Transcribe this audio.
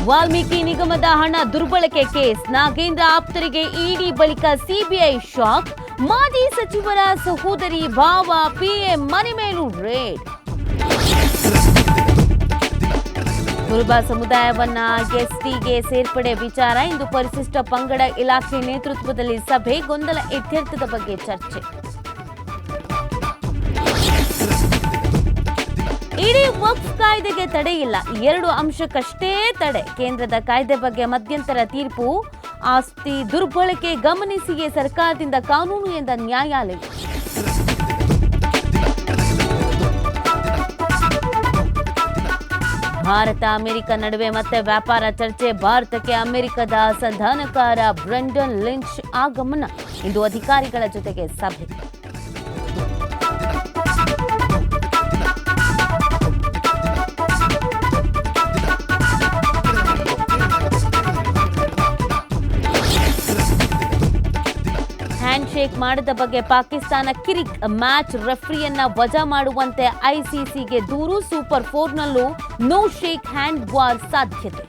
ವಾಲ್ಮೀಕಿ ನಿಗಮದ ಹಣ ದುರ್ಬಳಕೆ ಕೇಸ್ ನಾಗೇಂದ್ರ ಆಪ್ತರಿಗೆ ಇಡಿ ಬಳಿಕ ಸಿಬಿಐ ಶಾಕ್. ಮಾಜಿ ಸಚಿವರ ಸಹೋದರಿ ಭಾವ ಪಿಎಂ ಮನೆ ಮೇಲೂ ರೇಡ್. ಕುರುಬ ಸಮುದಾಯವನ್ನ ಎಸ್ಟಿಗೆ ಸೇರ್ಪಡೆ ವಿಚಾರ ಇಂದು ಪರಿಶಿಷ್ಟ ಪಂಗಡ ಇಲಾಖೆ ನೇತೃತ್ವದಲ್ಲಿ ಸಭೆ. ಗೊಂದಲ ಇತ್ಯರ್ಥದ ಬಗ್ಗೆ ಚರ್ಚೆ. ಇಡೀ ವಕ್ಫ್ ಕಾಯ್ದೆಗೆ ತಡೆ ಇಲ್ಲ, 2 ಅಂಶಕ್ಕಷ್ಟೇ ತಡೆ. ಕೇಂದ್ರದ ಕಾಯ್ದೆ ಬಗ್ಗೆ ಮಧ್ಯಂತರ ತೀರ್ಪು. ಆಸ್ತಿ ದುರ್ಬಳಕೆ ಗಮನಿಸಿಯೇ ಸರ್ಕಾರದಿಂದ ಕಾನೂನು ಎಂದ ನ್ಯಾಯಾಲಯ. ಭಾರತ ಅಮೆರಿಕ ನಡುವೆ ಮತ್ತೆ ವ್ಯಾಪಾರ ಚರ್ಚೆ. ಭಾರತಕ್ಕೆ ಅಮೆರಿಕದ ಸಂಧಾನಕಾರ ಬ್ರೆಂಡನ್ ಲಿಂಚ್ ಆಗಮನ. ಇಂದು ಅಧಿಕಾರಿಗಳ ಜೊತೆಗೆ ಸಭೆ. ಹ್ಯಾಂಡ್ಶೇಕ್ ಮಾಡದ ಬಗ್ಗೆ ಪಾಕಿಸ್ತಾನ ಕಿರಿಕ್. ಮ್ಯಾಚ್ ರೆಫ್ರಿಯನ್ನ ವಜಾ ಮಾಡುವಂತೆ ಐಸಿಸಿಗೆ ದೂರು. ಸೂಪರ್ 4ನಲ್ಲೂ ನೋ ಶೇಕ್ ಹ್ಯಾಂಡ್ ವಾರ್ ಸಾಧ್ಯತೆ.